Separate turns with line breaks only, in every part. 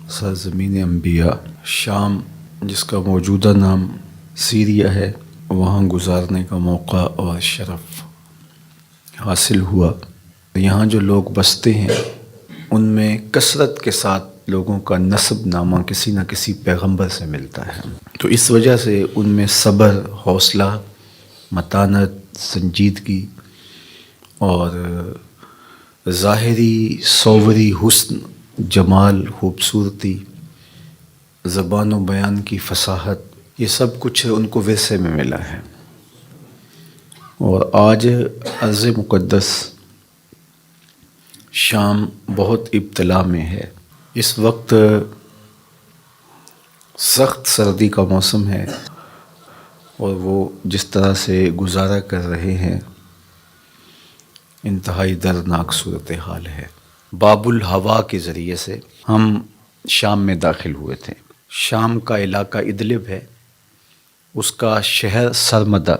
سرزمین انبیاء شام، جس کا موجودہ نام سیریا ہے، وہاں گزارنے کا موقع اور شرف حاصل ہوا۔ یہاں جو لوگ بستے ہیں ان میں کثرت کے ساتھ لوگوں کا نسب نامہ کسی نہ کسی پیغمبر سے ملتا ہے، تو اس وجہ سے ان میں صبر، حوصلہ، متانت، سنجیدگی اور ظاہری صوری حسن، جمال، خوبصورتی، زبان و بیان کی فصاحت، یہ سب کچھ ان کو ورثے میں ملا ہے۔ اور آج ارض مقدس شام بہت ابتلا میں ہے۔ اس وقت سخت سردی کا موسم ہے اور وہ جس طرح سے گزارا کر رہے ہیں انتہائی دردناک صورتحال ہے۔ باب الہوا کے ذریعے سے ہم شام میں داخل ہوئے تھے۔ شام کا علاقہ ادلب ہے، اس کا شہر سرمدہ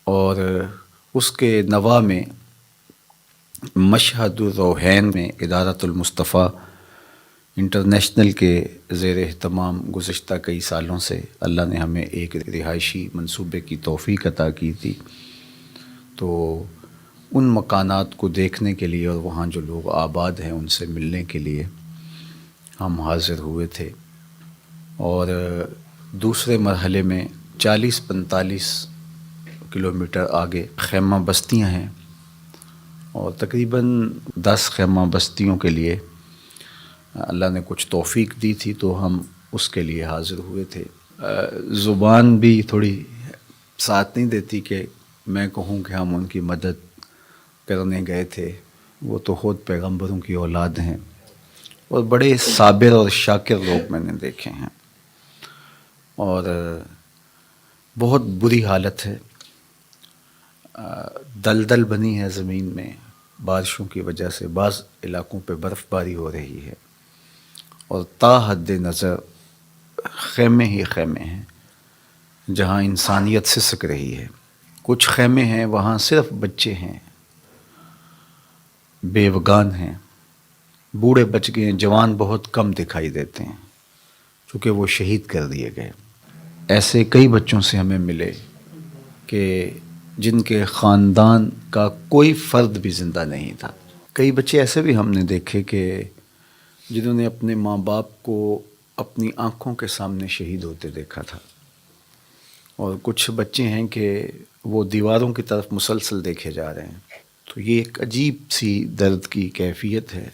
اور اس کے نواح میں مشہد الروحین میں ادارۃ المصطفیٰ انٹرنیشنل کے زیر اہتمام گزشتہ کئی سالوں سے اللہ نے ہمیں ایک رہائشی منصوبے کی توفیق عطا کی تھی، تو ان مکانات کو دیکھنے کے لیے اور وہاں جو لوگ آباد ہیں ان سے ملنے کے لیے ہم حاضر ہوئے تھے۔ اور دوسرے مرحلے میں 40-45 کلومیٹر آگے خیمہ بستیاں ہیں، اور تقریباً 10 خیمہ بستیوں کے لیے اللہ نے کچھ توفیق دی تھی، تو ہم اس کے لیے حاضر ہوئے تھے۔ زبان بھی تھوڑی ساتھ نہیں دیتی کہ میں کہوں کہ ہم ان کی مدد کرنے گئے تھے، وہ تو خود پیغمبروں کی اولاد ہیں، اور بڑے صابر اور شاکر لوگ میں نے دیکھے ہیں، اور بہت بری حالت ہے۔ دلدل بنی ہے زمین میں بارشوں کی وجہ سے، بعض علاقوں پہ برف باری ہو رہی ہے، اور تا حد نظر خیمے ہی خیمے ہیں جہاں انسانیت سسک رہی ہے۔ کچھ خیمے ہیں وہاں صرف بچے ہیں، بیوگان ہیں، بوڑھے بچ گئے ہیں، جوان بہت کم دکھائی دیتے ہیں چونکہ وہ شہید کر دیے گئے۔ ایسے کئی بچوں سے ہمیں ملے کہ جن کے خاندان کا کوئی فرد بھی زندہ نہیں تھا۔ کئی بچے ایسے بھی ہم نے دیکھے کہ جنہوں نے اپنے ماں باپ کو اپنی آنکھوں کے سامنے شہید ہوتے دیکھا تھا، اور کچھ بچے ہیں کہ وہ دیواروں کی طرف مسلسل دیکھے جا رہے ہیں۔ تو یہ ایک عجیب سی درد کی کیفیت ہے۔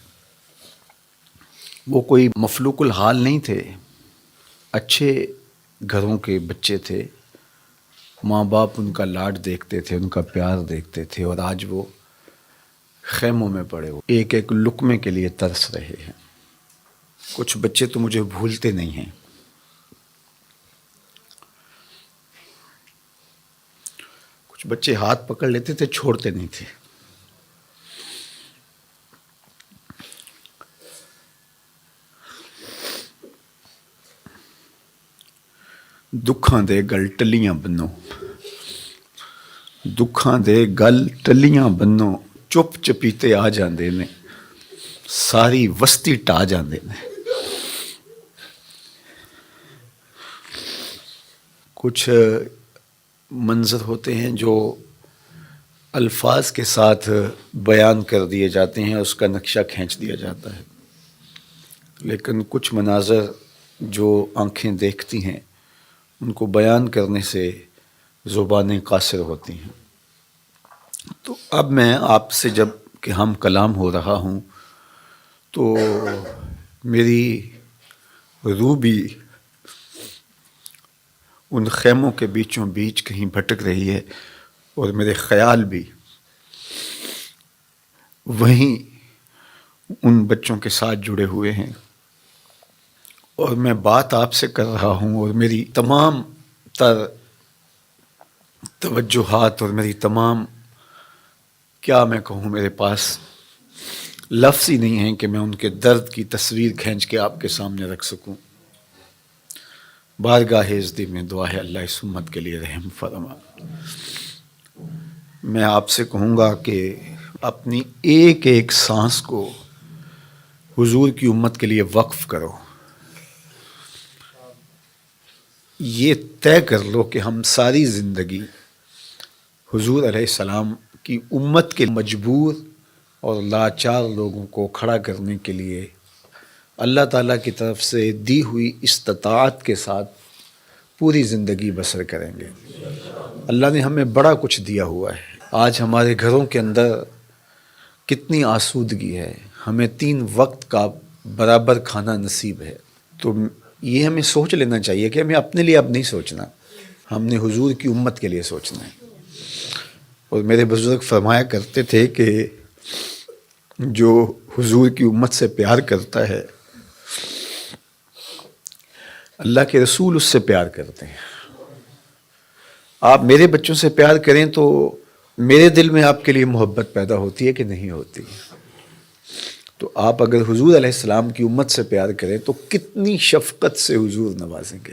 وہ کوئی مفلوق الحال نہیں تھے، اچھے گھروں کے بچے تھے، ماں باپ ان کا لاڈ دیکھتے تھے، ان کا پیار دیکھتے تھے، اور آج وہ خیموں میں پڑے ہوئے ایک ایک لقمے کے لیے ترس رہے ہیں۔ کچھ بچے تو مجھے بھولتے نہیں ہیں۔ کچھ بچے ہاتھ پکڑ لیتے تھے، چھوڑتے نہیں تھے۔ دکھاں دے گل ٹلیاں بنو، دکھاں دے گل ٹلیاں بنو، چپ چپیتے آ جاندے نے، ساری وستی ٹا جاندے نے۔ کچھ منظر ہوتے ہیں جو الفاظ کے ساتھ بیان کر دیے جاتے ہیں، اس کا نقشہ کھینچ دیا جاتا ہے، لیکن کچھ مناظر جو آنکھیں دیکھتی ہیں ان کو بیان کرنے سے زبانیں قاصر ہوتی ہیں۔ تو اب میں آپ سے جب کہ ہم کلام ہو رہا ہوں تو میری روح بھی ان خیموں کے بیچوں بیچ کہیں بھٹک رہی ہے، اور میرے خیال بھی وہیں ان بچوں کے ساتھ جڑے ہوئے ہیں، اور میں بات آپ سے کر رہا ہوں، اور میری تمام تر توجہات اور میری تمام، کیا میں کہوں، میرے پاس لفظ ہی نہیں ہیں کہ میں ان کے درد کی تصویر کھینچ کے آپ کے سامنے رکھ سکوں۔ بارگاہ ازدی میں دعا ہے اللہ اس امت کے لیے رحم فرما۔ میں آپ سے کہوں گا کہ اپنی ایک ایک سانس کو حضور کی امت کے لیے وقف کرو. یہ طے کر لو کہ ہم ساری زندگی حضور علیہ السلام کی امت کے مجبور اور لاچار لوگوں کو کھڑا کرنے کے لیے اللہ تعالیٰ کی طرف سے دی ہوئی استطاعت کے ساتھ پوری زندگی بسر کریں گے. اللہ نے ہمیں بڑا کچھ دیا ہوا ہے. آج ہمارے گھروں کے اندر کتنی آسودگی ہے. ہمیں 3 وقت کا برابر کھانا نصیب ہے. تو یہ ہمیں سوچ لینا چاہیے کہ ہمیں اپنے لیے اب نہیں سوچنا، ہم نے حضور کی امت کے لیے سوچنا ہے. اور میرے بزرگ فرمایا کرتے تھے کہ جو حضور کی امت سے پیار کرتا ہے اللہ کے رسول اس سے پیار کرتے ہیں. آپ میرے بچوں سے پیار کریں تو میرے دل میں آپ کے لیے محبت پیدا ہوتی ہے کہ نہیں ہوتی؟ تو آپ اگر حضور علیہ السلام کی امت سے پیار کریں تو کتنی شفقت سے حضور نوازیں گے.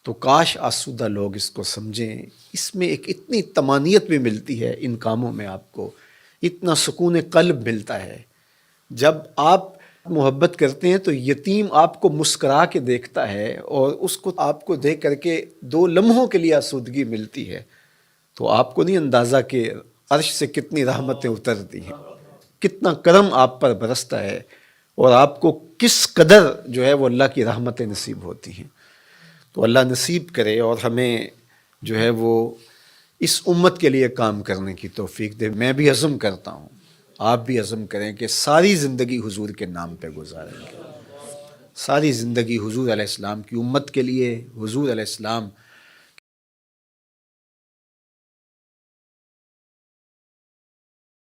تو کاش آسودہ لوگ اس کو سمجھیں. اس میں ایک اتنی طمانیت بھی ملتی ہے ان کاموں میں، آپ کو اتنا سکون قلب ملتا ہے. جب آپ محبت کرتے ہیں تو یتیم آپ کو مسکرا کے دیکھتا ہے اور اس کو آپ کو دیکھ کر کے 2 لمحوں کے لیے آسودگی ملتی ہے. تو آپ کو نہیں اندازہ کہ عرش سے کتنی رحمتیں اترتی ہیں، کتنا کرم آپ پر برستا ہے اور آپ کو کس قدر جو ہے وہ اللہ کی رحمتیں نصیب ہوتی ہیں. تو اللہ نصیب کرے اور ہمیں جو ہے وہ اس امت کے لیے کام کرنے کی توفیق دے. میں بھی عزم کرتا ہوں، آپ بھی عزم کریں کہ ساری زندگی حضور کے نام پہ گزاریں گے. ساری زندگی حضور علیہ السلام کی امت کے لیے، حضور علیہ السلام